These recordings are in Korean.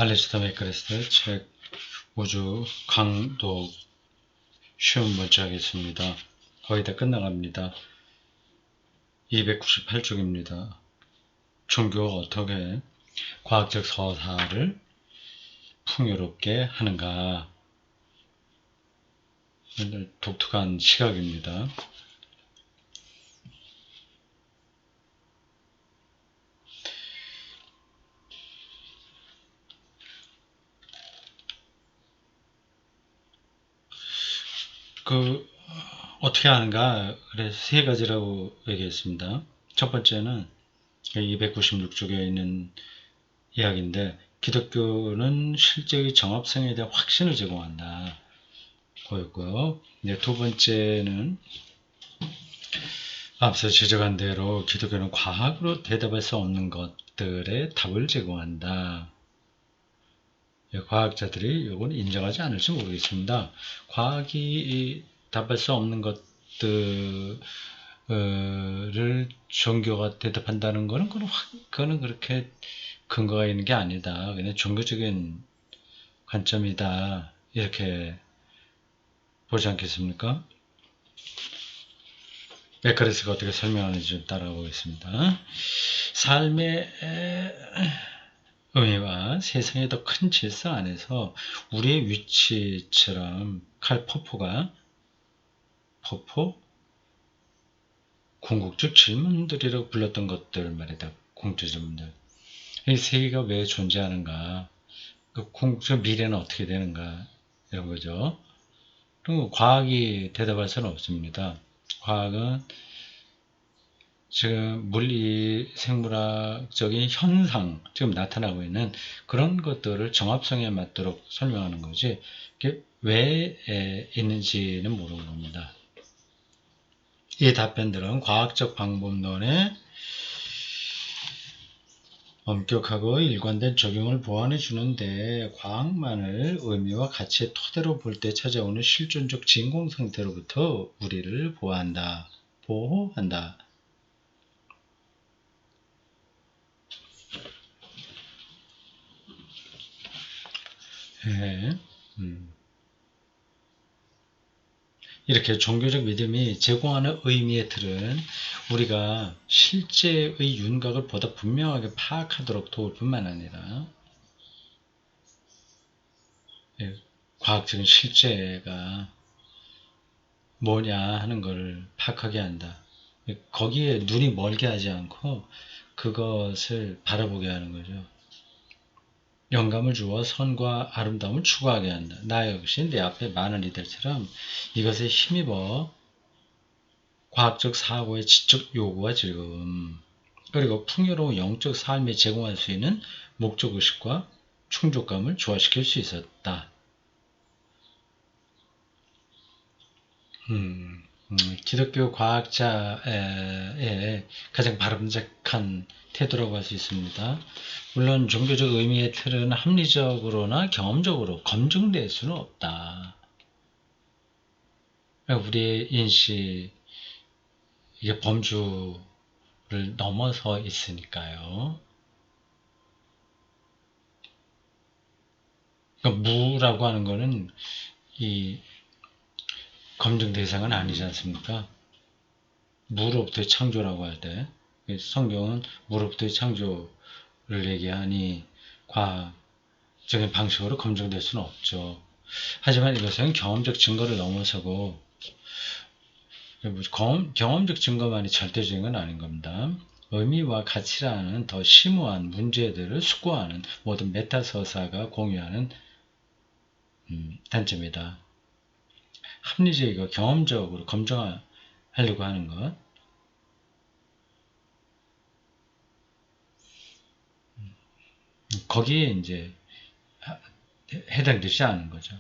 알래스타 맥크레스트 책 우주 강독 쉬운 문자 하겠습니다. 거의 다 끝나갑니다. 298쪽입니다. 종교가 어떻게 과학적 서사를 풍요롭게 하는가. 독특한 시각입니다. 어떻게 하는가? 그래서 세 가지라고 얘기했습니다. 첫 번째는 296쪽에 있는 이야기인데, 기독교는 실제의 정합성에 대한 확신을 제공한다. 거였고요. 두 번째는 앞서 지적한 대로 기독교는 과학으로 대답할 수 없는 것들의 답을 제공한다. 과학자들이 이건 인정하지 않을지 모르겠습니다. 과학이 답할 수 없는 것들을 종교가 대답한다는 것은 그거는 그렇게 근거가 있는 게 아니다. 그냥 종교적인 관점이다. 이렇게 보지 않겠습니까? 메카레스가 어떻게 설명하는지 좀 따라보겠습니다. 삶의 의미와 세상의 더 큰 질서 안에서 우리의 위치처럼 궁극적 질문들이라고 불렀던 것들 말이다. 궁극적 질문들. 이 세계가 왜 존재하는가? 궁극적 미래는 어떻게 되는가? 이런 거죠. 그리고 과학이 대답할 수는 없습니다. 과학은 지금 물리 생물학적인 현상, 지금 나타나고 있는 그런 것들을 정합성에 맞도록 설명하는 거지, 이게 왜 있는지는 모르는 겁니다. 이 답변들은 과학적 방법론에 엄격하고 일관된 적용을 보완해 주는데, 과학만을 의미와 가치의 토대로 볼 때 찾아오는 실존적 진공 상태로부터 우리를 보호한다. 예. 이렇게 종교적 믿음이 제공하는 의미의 틀은 우리가 실제의 윤곽을 보다 분명하게 파악하도록 도울 뿐만 아니라, 과학적인 실제가 뭐냐 하는 것을 파악하게 한다. 거기에 눈이 멀게 하지 않고 그것을 바라보게 하는 거죠. 영감을 주어 선과 아름다움을 추구하게 한다. 나 역시 내 앞에 많은 이들처럼 이것에 힘입어 과학적 사고의 지적 요구와 즐거움, 그리고 풍요로운 영적 삶에 제공할 수 있는 목적의식과 충족감을 조화시킬 수 있었다. 기독교 과학자의 가장 바람직한 태도라고 할 수 있습니다. 물론 종교적 의미의 틀은 합리적으로나 경험적으로 검증될 수는 없다. 우리의 인식, 이게 범주를 넘어서 있으니까요. 그러니까 무라고 하는 거는 이 검증 대상은 아니지 않습니까? 무로부터의 창조라고 할 때, 성경은 무로부터의 창조를 얘기하니 과학적인 방식으로 검증될 수는 없죠. 하지만 이것은 경험적 증거를 넘어서고, 경험적 증거만이 절대적인 건 아닌 겁니다. 의미와 가치라는 더 심오한 문제들을 숙고하는 모든 메타서사가 공유하는 단점이다. 합리적이고 경험적으로 검증하려고 하는 것, 거기에 이제 해당되지 않은 거죠.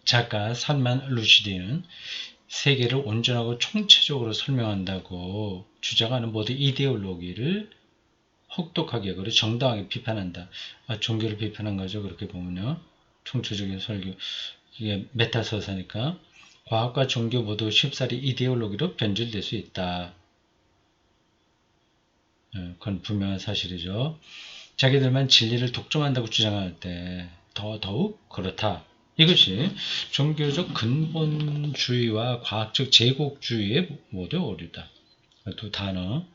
작가 살만 루시디는 세계를 온전하고 총체적으로 설명한다고 주장하는 모든 이데올로기를 혹독하게 그리고 정당하게 비판한다. 종교를 비판한 거죠. 그렇게 보면요. 총체적인 설교, 이게 메타서사니까 과학과 종교 모두 쉽사리 이데올로기로 변질될 수 있다. 그건 분명한 사실이죠. 자기들만 진리를 독점한다고 주장할 때 더더욱 그렇다. 이것이 종교적 근본주의와 과학적 제국주의의 모두 오류다. 두 단어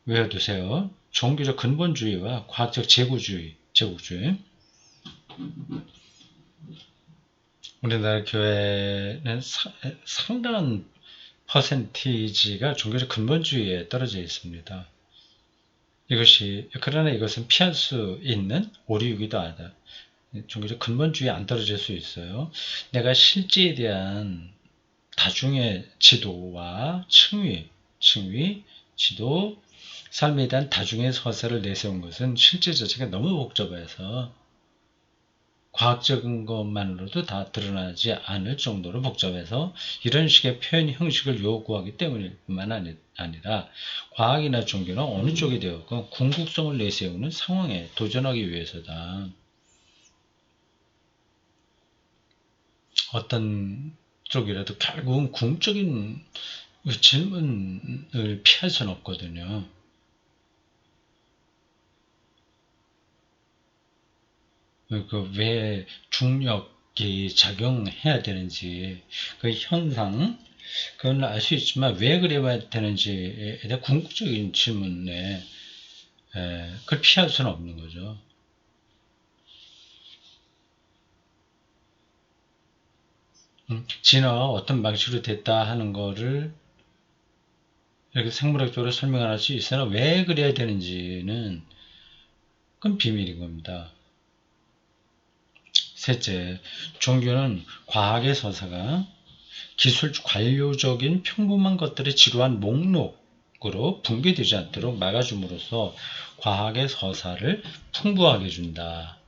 외워두세요. 종교적 근본주의와 과학적 제국주의. 우리나라 교회는 상당한 퍼센티지가 종교적 근본주의에 떨어져 있습니다. 그러나 이것은 피할 수 있는 오류이기도 하다. 종교적 근본주의에 안 떨어질 수 있어요. 내가 실제에 대한 다중의 지도와 층위, 지도, 삶에 대한 다중의 서사를 내세운 것은 실제 자체가 너무 복잡해서 과학적인 것만으로도 다 드러나지 않을 정도로 복잡해서 이런 식의 표현 형식을 요구하기 때문뿐만 아니라 과학이나 종교는 어느 쪽이 되었건 궁극성을 내세우는 상황에 도전하기 위해서다. 어떤 쪽이라도 결국은 궁극적인 질문을 피할 수는 없거든요. 왜 중력이 작용해야 되는지 그 현상 그건 알 수 있지만 왜 그래야 되는지에 대한 궁극적인 질문에 그걸 피할 수는 없는 거죠. 진화가 어떤 방식으로 됐다 하는 거를 이렇게 생물학적으로 설명할 수 있으나 왜 그래야 되는지는 그건 비밀인 겁니다. 셋째, 종교는 과학의 서사가 기술 관료적인 평범한 것들의 지루한 목록으로 붕괴되지 않도록 막아줌으로써 과학의 서사를 풍부하게 준다.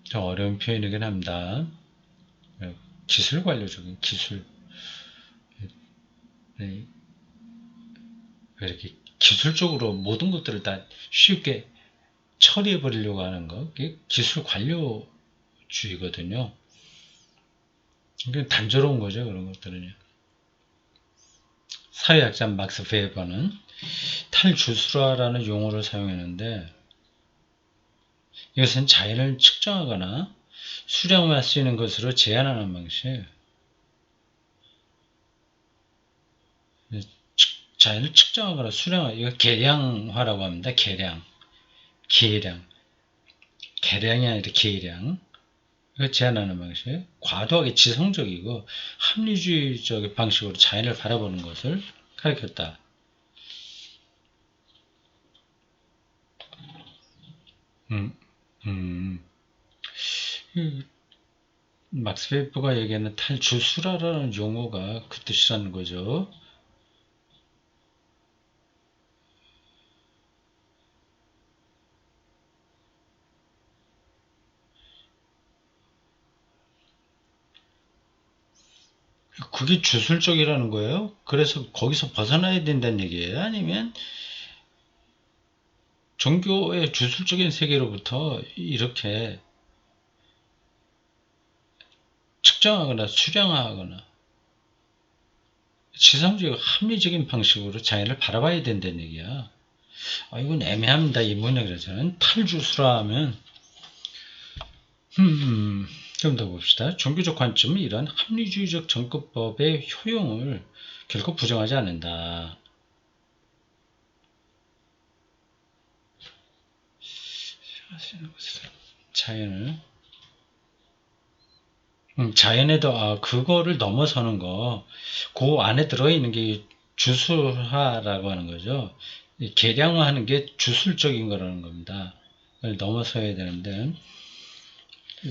좀 어려운 표현이긴 합니다. 기술 관료적인 기술. 이렇게 기술적으로 모든 것들을 다 쉽게 처리해 버리려고 하는 거, 그게 기술 관료주의거든요. 그게 단조로운 거죠, 그런 것들은요. 사회학자 막스 베버는 탈주술화라는 용어를 사용했는데 이것은 자연을 측정하거나 수량할 수 있는 것으로 제한하는 방식. 자연을 측정하거나 수량하, 이거 계량화라고 합니다. 계량이 아니라 계량. 이거 제한하는 방식. 과도하게 지성적이고 합리주의적인 방식으로 자연을 바라보는 것을 가리켰다. 막스 베버가 얘기하는 탈주술화라는 용어가 그 뜻이라는 거죠. 그게 주술적이라는 거예요? 그래서 거기서 벗어나야 된다는 얘기예요? 아니면 종교의 주술적인 세계로부터 이렇게 측정하거나 수량하거나 지상적이고 합리적인 방식으로 자연을 바라봐야 된다는 얘기야. 이건 애매합니다. 이 문맥에서는 탈주술화하면 좀 더 봅시다. 종교적 관점은 이러한 합리주의적 정권법의 효용을 결코 부정하지 않는다. 자연에도 그거를 넘어서는 거, 그 안에 들어있는 게 주술화라고 하는 거죠. 계량화하는 게 주술적인 거라는 겁니다. 그걸 넘어서야 되는데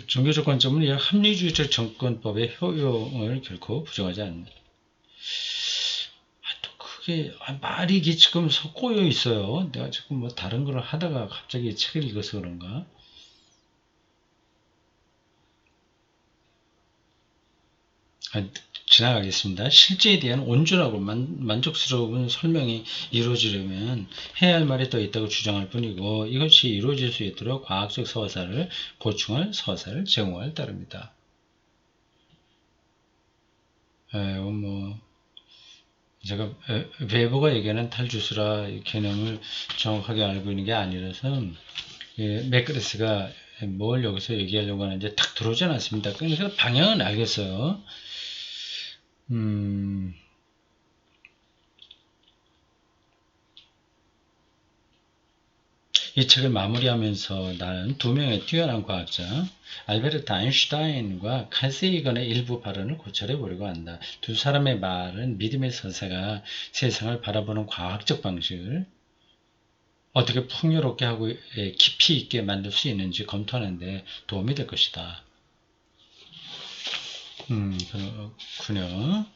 종교적 관점은 이 합리주의적 정권법의 효용을 결코 부정하지 않는다. 또 그게 말이 지금 꼬여 있어요. 내가 지금 뭐 다른 걸 하다가 갑자기 책을 읽어서 그런가? 지나가겠습니다. 실제에 대한 온전하고 만족스러운 설명이 이루어지려면 해야 할 말이 더 있다고 주장할 뿐이고 이것이 이루어질 수 있도록 과학적 서사를 보충할 서사를 제공할 따릅니다. 제가 웨버가 얘기하는 탈주스라 개념을 정확하게 알고 있는 게 아니라서 맥그레스가 뭘 여기서 얘기하려고 하는지 탁 들어오지 않았습니다. 그래서 방향은 알겠어요. 이 책을 마무리하면서 나는 두 명의 뛰어난 과학자 알베르트 아인슈타인과 칼 세이건의 일부 발언을 고찰해 보려고 한다. 두 사람의 말은 믿음의 선사가 세상을 바라보는 과학적 방식을 어떻게 풍요롭게 하고 깊이 있게 만들 수 있는지 검토하는 데 도움이 될 것이다. 그렇군요.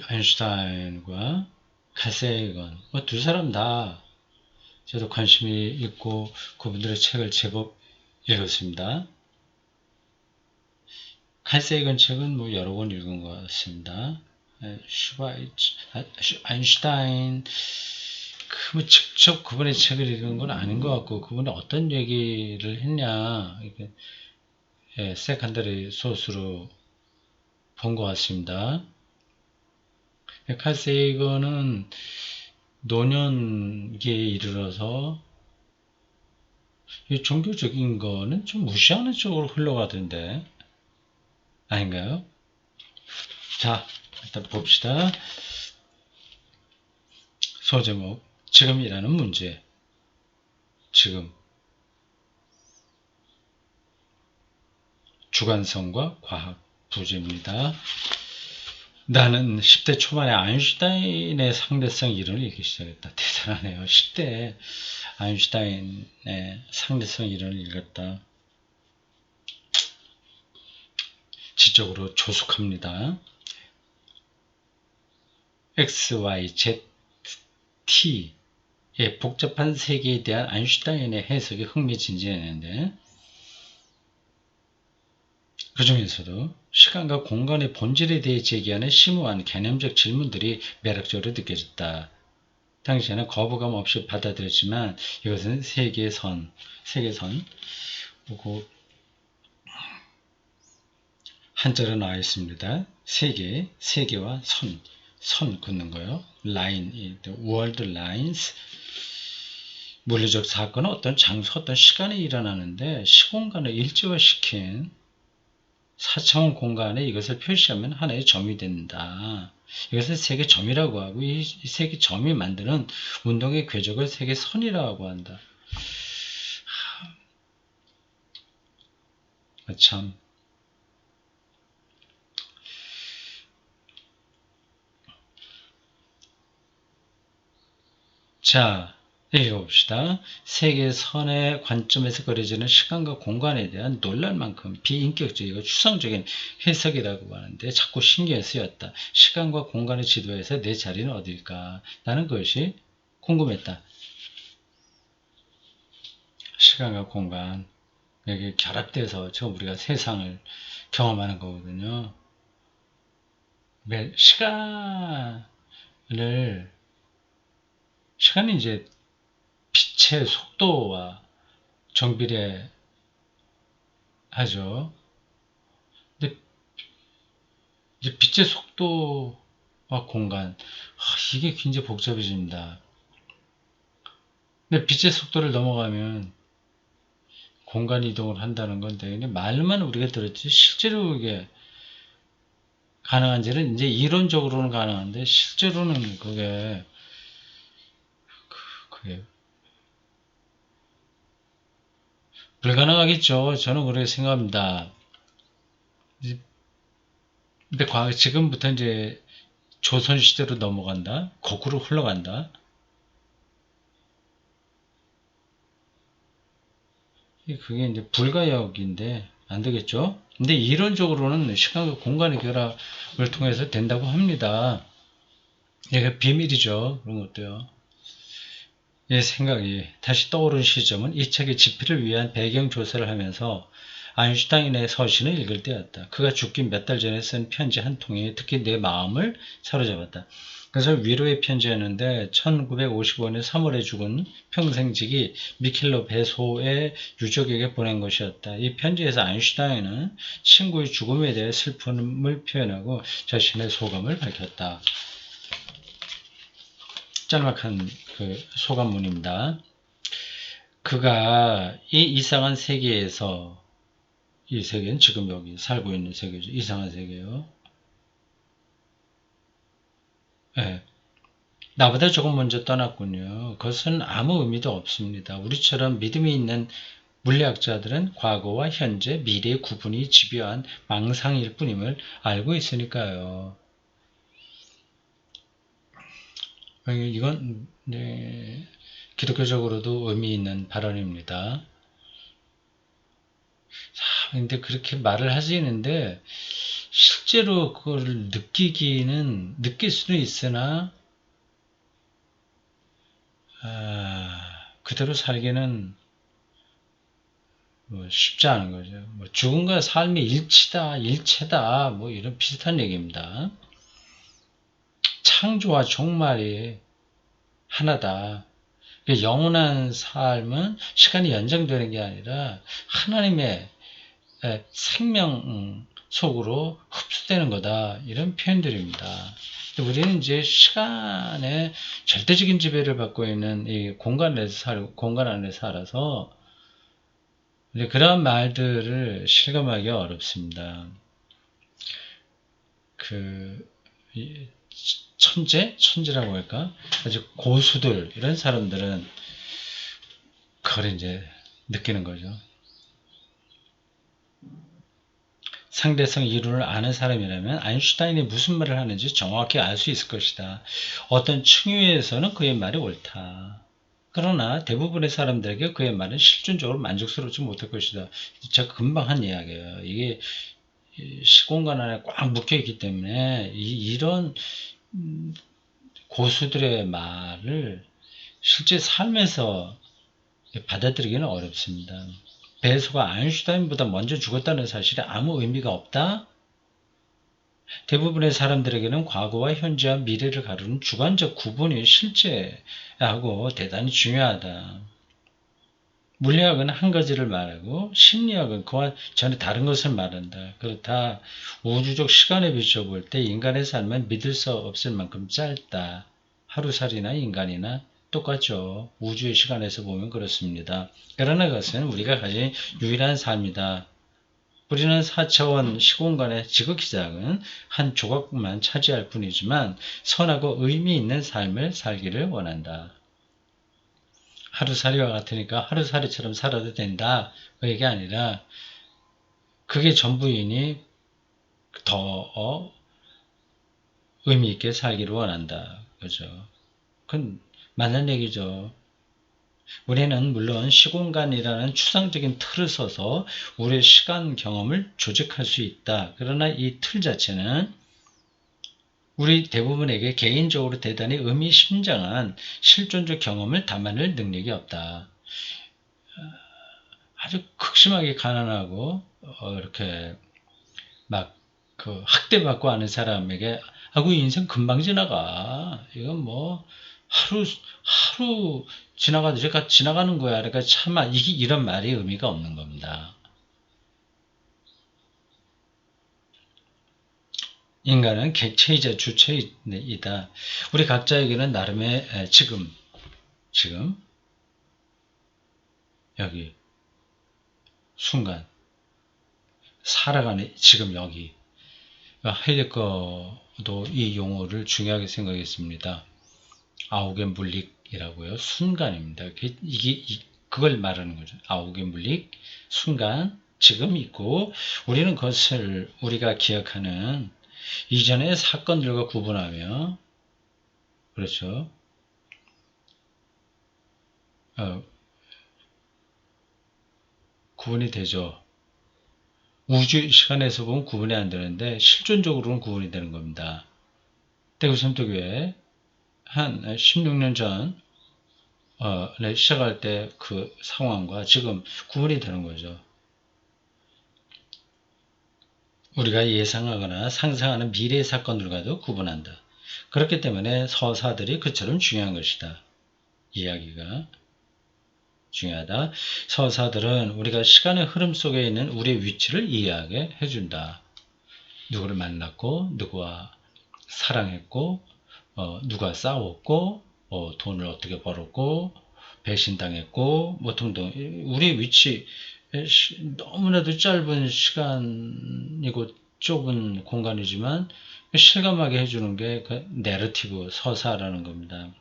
아인슈타인과 칼 세이건 두 사람 다 저도 관심이 있고 그분들의 책을 제법 읽었습니다. 칼 세이건 책은 뭐 여러 권 읽은 것 같습니다. 아인슈타인 뭐 직접 그분의 책을 읽은 건 아닌 것 같고 그분이 어떤 얘기를 했냐 이렇게 세컨더리 소스로 본 것 같습니다. 칼 세이건은 노년기에 이르러서 이 종교적인 거는 좀 무시하는 쪽으로 흘러가던데 아닌가요? 자, 일단 봅시다. 소제목 지금이라는 문제. 지금 주관성과 과학 부제입니다. 나는 10대 초반에 아인슈타인의 상대성 이론을 읽기 시작했다. 대단하네요. 10대에 아인슈타인의 상대성 이론을 읽었다. 지적으로 조숙합니다. X, Y, Z, T의 복잡한 세계에 대한 아인슈타인의 해석이 흥미진진했는데 그 중에서도 시간과 공간의 본질에 대해 제기하는 심오한 개념적 질문들이 매력적으로 느껴졌다. 당시에는 거부감 없이 받아들였지만 이것은 세계선, 한자로 나와 있습니다. 세계와 선 긋는 거요. 라인, 월드 라인스. 물리적 사건은 어떤 장소, 어떤 시간에 일어나는데 시공간을 일지화시킨 4차원 공간에 이것을 표시하면 하나의 점이 된다. 이것을 세계점이라고 하고 이 세계점이 만드는 운동의 궤적을 세계선이라고 한다. 참 자, 읽어봅시다. 세계선의 관점에서 그려지는 시간과 공간에 대한 놀랄 만큼 비인격적이고 추상적인 해석이라고 하는데 자꾸 신경이 쓰였다. 시간과 공간의 지도에서 내 자리는 어딜까? 나는 그것이 궁금했다. 시간과 공간 여기 결합돼서 지금 우리가 세상을 경험하는 거거든요. 시간이 이제 빛의 속도와 정비례하죠. 근데 이제 빛의 속도와 공간, 이게 굉장히 복잡해집니다. 근데 빛의 속도를 넘어가면 공간 이동을 한다는 건데, 근데 말만 우리가 들었지, 실제로 이게 가능한지는 이제 이론적으로는 가능한데, 실제로는 그게 불가능하겠죠. 저는 그렇게 생각합니다. 근데 지금부터 이제 조선시대로 넘어간다? 거꾸로 흘러간다? 그게 이제 불가역인데 안 되겠죠? 근데 이론적으로는 시간과 공간의 결합을 통해서 된다고 합니다. 이게 비밀이죠. 그런 것도요. 이 생각이 다시 떠오른 시점은 이 책의 집필을 위한 배경 조사를 하면서 아인슈타인의 서신을 읽을 때였다. 그가 죽기 몇 달 전에 쓴 편지 한 통이 특히 내 마음을 사로잡았다. 그래서 위로의 편지였는데 1955년 3월에 죽은 평생직이 미켈로 베소의 유족에게 보낸 것이었다. 이 편지에서 아인슈타인은 친구의 죽음에 대해 슬픔을 표현하고 자신의 소감을 밝혔다. 짤막한 그 소감문입니다. 그가 이 이상한 세계에서, 이 세계는 지금 여기 살고 있는 세계죠. 이상한 세계요. 예. 나보다 조금 먼저 떠났군요. 그것은 아무 의미도 없습니다. 우리처럼 믿음이 있는 물리학자들은 과거와 현재, 미래의 구분이 집요한 망상일 뿐임을 알고 있으니까요. 이건 네, 기독교적으로도 의미 있는 발언입니다. 근데 그렇게 말을 하시는데 실제로 그걸 느낄 수는 있으나 그대로 살기는 뭐 쉽지 않은 거죠. 뭐 죽음과 삶이 일체다, 뭐 이런 비슷한 얘기입니다. 창조와 종말이 하나다. 영원한 삶은 시간이 연장되는 게 아니라 하나님의 생명 속으로 흡수되는 거다. 이런 표현들입니다. 우리는 이제 시간의 절대적인 지배를 받고 있는 이 공간 안에 살아서 그런 말들을 실감하기 어렵습니다. 천재라고 할까? 아주 고수들, 이런 사람들은 그걸 이제 느끼는 거죠. 상대성 이론을 아는 사람이라면 아인슈타인이 무슨 말을 하는지 정확히 알 수 있을 것이다. 어떤 층위에서는 그의 말이 옳다. 그러나 대부분의 사람들에게 그의 말은 실존적으로 만족스럽지 못할 것이다. 제가 금방 한 이야기예요. 이게 시공간 안에 꽉 묶여있기 때문에 이런 고수들의 말을 실제 삶에서 받아들이기는 어렵습니다. 베소가 아인슈타인보다 먼저 죽었다는 사실에 아무 의미가 없다? 대부분의 사람들에게는 과거와 현재와 미래를 가르는 주관적 구분이 실제하고 대단히 중요하다. 물리학은 한 가지를 말하고 심리학은 그와 전혀 다른 것을 말한다. 그렇다. 우주적 시간에 비춰볼 때 인간의 삶은 믿을 수 없을 만큼 짧다. 하루살이나 인간이나 똑같죠. 우주의 시간에서 보면 그렇습니다. 그러나 그것은 우리가 가진 유일한 삶이다. 우리는 4차원 시공간의 지극히 작은 한 조각만 차지할 뿐이지만 선하고 의미 있는 삶을 살기를 원한다. 하루살이와 같으니까 하루살이처럼 살아도 된다. 그 얘기 아니라 그게 전부이니 더 의미 있게 살기를 원한다. 그죠? 그건 맞는 얘기죠. 우리는 물론 시공간이라는 추상적인 틀을 써서 우리의 시간 경험을 조직할 수 있다. 그러나 이 틀 자체는 우리 대부분에게 개인적으로 대단히 의미심장한 실존적 경험을 담아낼 능력이 없다. 아주 극심하게 가난하고 이렇게 막 그 학대받고 하는 사람에게 아구 인생 금방 지나가. 이건 뭐 하루 지나가듯이 지나가는 거야. 그러니까 차마 이런 말이 의미가 없는 겁니다. 인간은 객체이자 주체이다. 우리 각자에게는 나름의 지금 여기 순간 살아가는 지금 여기 하이데거도 이 용어를 중요하게 생각했습니다. 아우겐 물릭이라고요. 순간입니다. 그걸 말하는 거죠. 아우겐 물릭, 순간, 지금 있고 우리는 그것을 우리가 기억하는 이전의 사건들과 구분하며 그렇죠. 구분이 되죠. 우주 시간에서 보면 구분이 안 되는데 실존적으로는 구분이 되는 겁니다. 대구 선도교회 한 16년 전 시작할 때 그 상황과 지금 구분이 되는 거죠. 우리가 예상하거나 상상하는 미래의 사건들과도 구분한다. 그렇기 때문에 서사들이 그처럼 중요한 것이다. 이야기가 중요하다. 서사들은 우리가 시간의 흐름 속에 있는 우리의 위치를 이해하게 해준다. 누구를 만났고 누구와 사랑했고 누가 싸웠고 돈을 어떻게 벌었고 배신당했고 뭐 등등 우리 위치 너무나도 짧은 시간이고 좁은 공간이지만 실감하게 해주는 게 그 내러티브 서사라는 겁니다.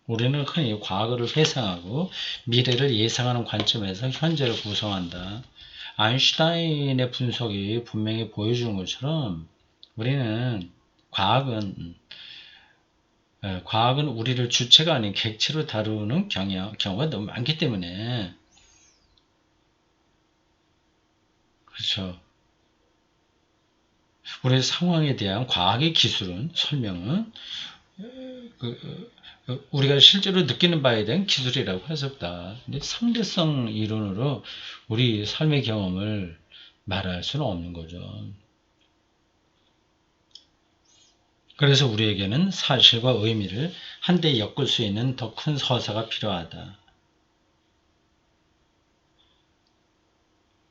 우리는 흔히 과거를 회상하고 미래를 예상하는 관점에서 현재를 구성한다. 아인슈타인의 분석이 분명히 보여주는 것처럼 우리는 과학은 우리를 주체가 아닌 객체로 다루는 경우가 너무 많기 때문에 그렇죠. 우리의 상황에 대한 과학의 기술은 설명은 우리가 실제로 느끼는 바에 대한 기술이라고 할 수 없다. 근데 상대성 이론으로 우리 삶의 경험을 말할 수는 없는 거죠. 그래서 우리에게는 사실과 의미를 한데 엮을 수 있는 더 큰 서사가 필요하다.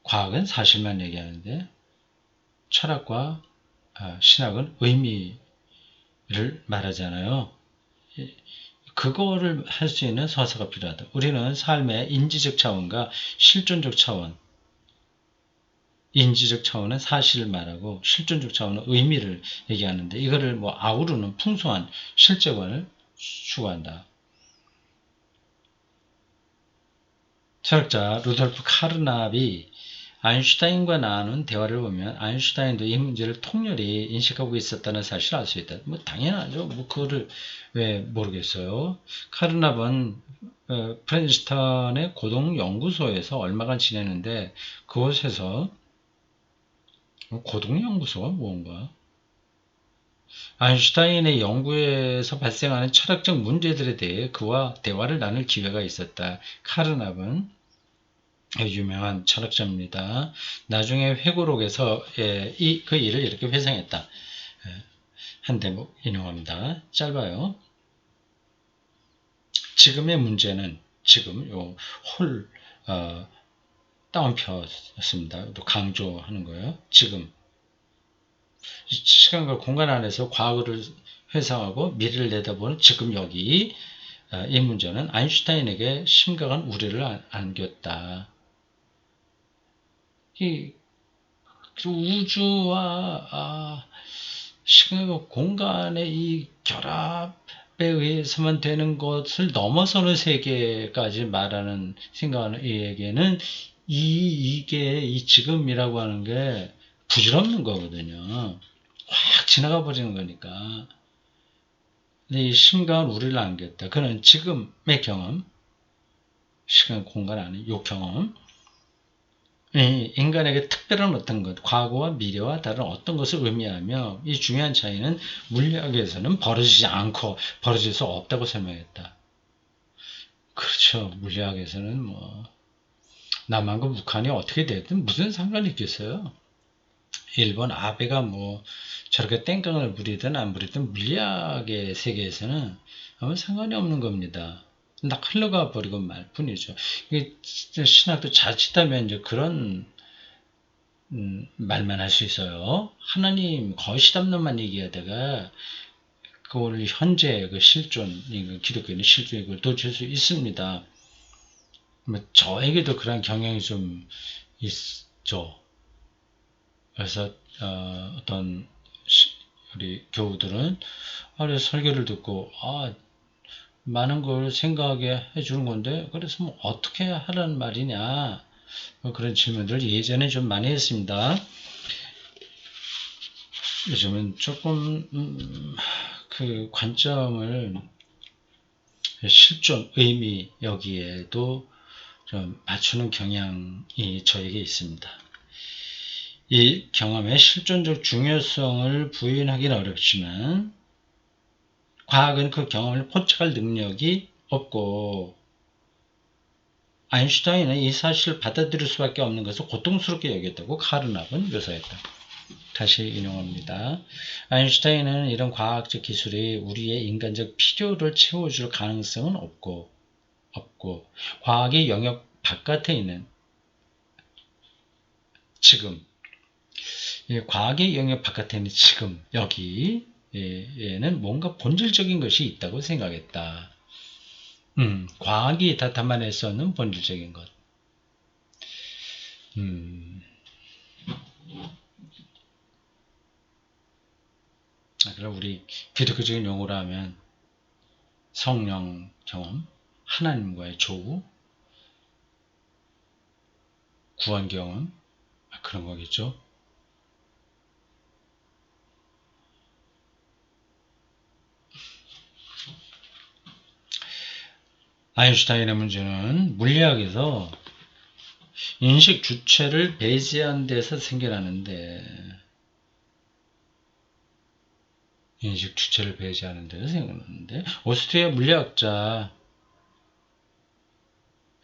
과학은 사실만 얘기하는데 철학과 신학은 의미를 말하잖아요. 그거를 할 수 있는 서사가 필요하다. 우리는 삶의 인지적 차원과 실존적 차원, 인지적 차원은 사실을 말하고 실존적 차원은 의미를 얘기하는데 이거를 아우르는 풍성한 실제관을 추구한다. 철학자 루돌프 카르납이 아인슈타인과 나눈 대화를 보면 아인슈타인도 이 문제를 통렬히 인식하고 있었다는 사실을 알 수 있다. 당연하죠. 그거를 왜 모르겠어요. 카르납은 프린스턴의 고동연구소에서 얼마간 지내는데 그곳에서 고동연구소가 뭔가? 아인슈타인의 연구에서 발생하는 철학적 문제들에 대해 그와 대화를 나눌 기회가 있었다. 카르납은 유명한 철학자입니다. 나중에 회고록에서 그 일을 이렇게 회상했다. 한 대목 인용합니다. 짧아요. 지금의 문제는 지금 다운표였습니다. 또 강조하는 거예요. 지금 시간과 공간 안에서 과거를 회상하고 미래를 내다보는 지금 여기 이 문제는 아인슈타인에게 심각한 우려를 안겼다. 이 우주와 시간과 공간의 이 결합에 의해서만 되는 것을 넘어서는 세계까지 말하는 생각하는 이에게는 이게 이 지금이라고 하는 게 부질없는 거거든요. 확 지나가 버리는 거니까. 근데 이 심각한 우리를 안겼다. 그는 지금의 경험, 시간 공간 안에 이 경험, 인간에게 특별한 어떤 것, 과거와 미래와 다른 어떤 것을 의미하며 이 중요한 차이는 물리학에서는 벌어지지 않고 벌어질 수 없다고 설명했다. 그렇죠. 물리학에서는 남한과 북한이 어떻게 됐든 무슨 상관이 있겠어요. 일본 아베가 저렇게 땡깡을 부리든 안 부리든 물리학의 세계에서는 아무 상관이 없는 겁니다. 딱 흘러가 버리고 말 뿐이죠. 이게 신학도 자칫하면 이제 그런 말만 할 수 있어요. 하나님 거시담론만 얘기하다가 그걸 현재 그 실존, 기독교는 실존 이걸 놓칠 수 있습니다. 저에게도 그런 경향이 좀 있죠. 그래서 어떤 우리 교우들은 설교를 듣고 많은 걸 생각하게 해주는 건데 그래서 어떻게 하라는 말이냐 그런 질문들을 예전에 좀 많이 했습니다. 요즘은 조금 그 관점을 실존 의미 여기에도 좀 맞추는 경향이 저에게 있습니다. 이 경험의 실존적 중요성을 부인하기는 어렵지만 과학은 그 경험을 포착할 능력이 없고 아인슈타인은 이 사실을 받아들일 수밖에 없는 것을 고통스럽게 여겼다고 카르납은 묘사했다. 다시 인용합니다. 아인슈타인은 이런 과학적 기술이 우리의 인간적 필요를 채워줄 가능성은 없고 과학의 영역 바깥에 있는 지금 과학의 영역 바깥에 있는 지금 여기에는 뭔가 본질적인 것이 있다고 생각했다. 과학이 다 담아낼 수 없는 본질적인 것. 음, 그럼 우리 기독교적인 용어로 하면 성령 경험, 하나님과의 조우, 구원 경험, 그런 거겠죠. 아인슈타인의 문제는 물리학에서 인식 주체를 배제한 데서 생겨나는데, 인식 주체를 배제하는 데서 생겨나는데, 오스트리아 물리학자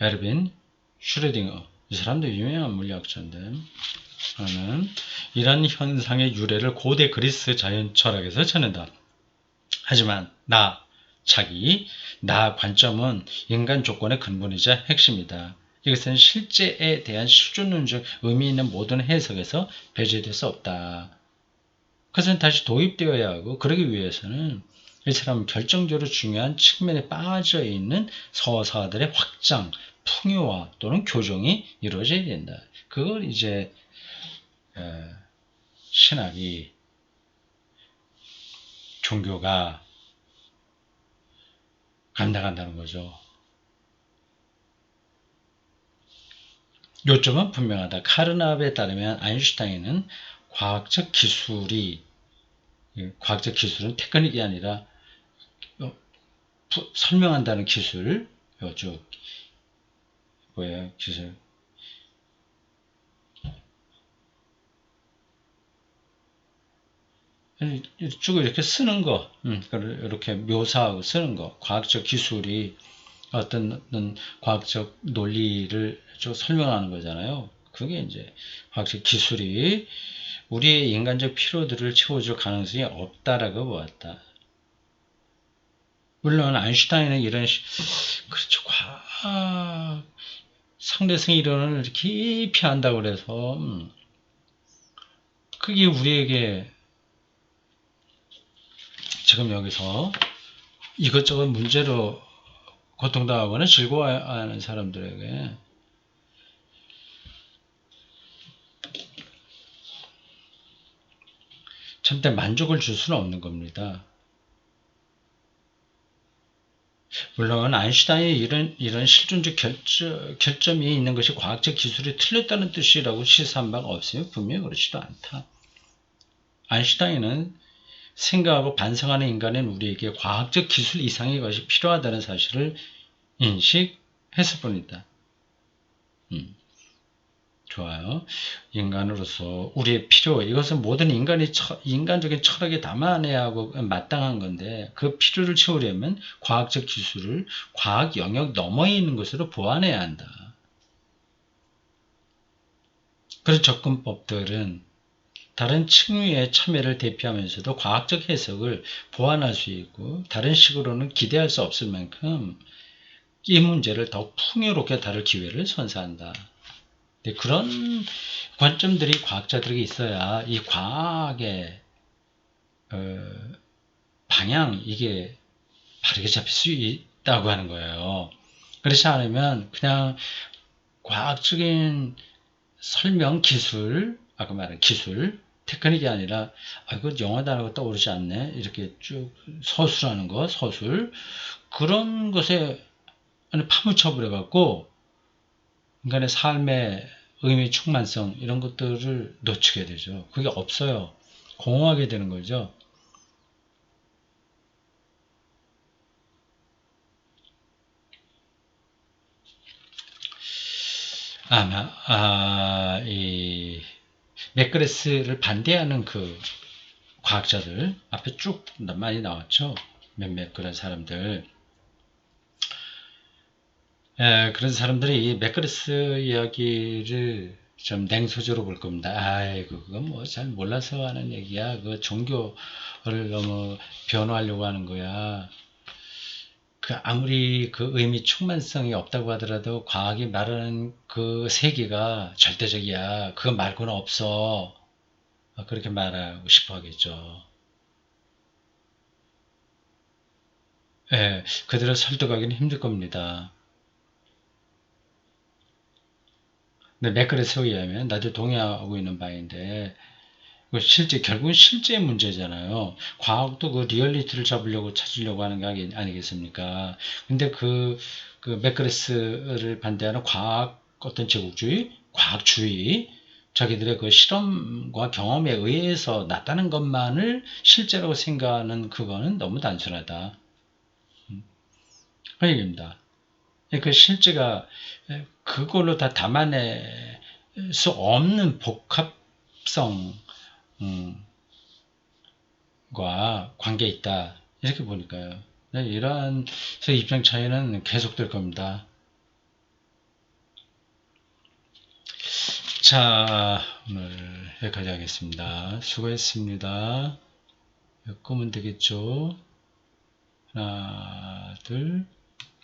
에르빈 슈레딩어, 이 사람도 유명한 물리학자인데, 는 이런 현상의 유래를 고대 그리스 자연 철학에서 찾는다. 하지만 나 관점은 인간 조건의 근본이자 핵심이다. 이것은 실제에 대한 실존론적 의미 있는 모든 해석에서 배제될 수 없다. 그것은 다시 도입되어야 하고, 그러기 위해서는 이처럼 결정적으로 중요한 측면에 빠져 있는 서사들의 확장, 풍요화 또는 교정이 이루어져야 된다. 그걸 이제 신학이, 종교가 감당한다는 거죠. 요점은 분명하다. 카르납에 따르면 아인슈타인은 과학적 기술은 테크닉이 아니라 설명한다는 기술, 쭉 뭐예요, 기술. 쭉 이렇게 쓰는 거, 이렇게 묘사하고 쓰는 거, 과학적 기술이 어떤 과학적 논리를 쭉 설명하는 거잖아요. 그게 이제 과학적 기술이 우리의 인간적 필요들을 채워줄 가능성이 없다라고 보았다. 물론 아인슈타인은 그렇죠, 과학 상대성 이론을 깊이 한다고 그래서 그게 우리에게 지금 여기서 이것저것 문제로 고통당하거나 즐거워하는 사람들에게 참된 만족을 줄 수는 없는 겁니다. 물론 아인슈타인이 이런 실존적 결점이 있는 것이 과학적 기술이 틀렸다는 뜻이라고 시사한 바가 없으면 분명히 그렇지도 않다. 아인슈타인은 생각하고 반성하는 인간인 우리에게 과학적 기술 이상의 것이 필요하다는 사실을 인식했을 뿐이다. 좋아요. 인간으로서 우리의 필요, 이것은 모든 인간적인 철학에 담아내야 하고 마땅한 건데, 그 필요를 채우려면 과학적 기술을 과학 영역 너머에 있는 것으로 보완해야 한다. 그런 접근법들은 다른 층위의 참여를 대표하면서도 과학적 해석을 보완할 수 있고, 다른 식으로는 기대할 수 없을 만큼 이 문제를 더 풍요롭게 다룰 기회를 선사한다. 그런 관점들이 과학자들에게 있어야 이 과학의 방향, 이게 바르게 잡힐 수 있다고 하는 거예요. 그렇지 않으면 그냥 과학적인 설명 기술, 아까 말한 기술, 테크닉이 아니라 이거 영어 단어가 떠오르지 않네, 이렇게 쭉 서술하는 거, 서술, 그런 것에 파묻혀 버려 갖고 인간의 삶의 의미, 충만성 이런 것들을 놓치게 되죠. 그게 없어요. 공허하게 되는 거죠. 이 맥그레스를 반대하는 그 과학자들 앞에 쭉 많이 나왔죠. 몇몇 그런 사람들. 그런 사람들이 맥그레스 이야기를 좀 냉소적으로 볼 겁니다. 아이고, 그건 뭐 잘 몰라서 하는 얘기야. 그 종교를 너무 변호하려고 하는 거야. 그 아무리 그 의미 충만성이 없다고 하더라도 과학이 말하는 그 세계가 절대적이야. 그거 말고는 없어. 그렇게 말하고 싶어 하겠죠. 예, 그대로 설득하기는 힘들 겁니다. 근데 맥그레스에 의하면 나도 동의하고 있는 바인데 실제 결국은 실제 문제잖아요. 과학도 그 리얼리티를 잡으려고 찾으려고 하는 게 아니겠습니까? 근데 그 맥그레스를 반대하는 과학 어떤 제국주의, 과학주의, 자기들의 그 실험과 경험에 의해서 났다는 것만을 실제라고 생각하는 그거는 너무 단순하다. 그 얘기입니다. 그 실제가 그걸로 다 담아낼 수 없는 복합성 과 관계 있다. 이렇게 보니까요. 네, 이러한 입장 차이는 계속될 겁니다. 자, 오늘 여기까지 하겠습니다. 수고했습니다. 끄면 되겠죠? 하나, 둘,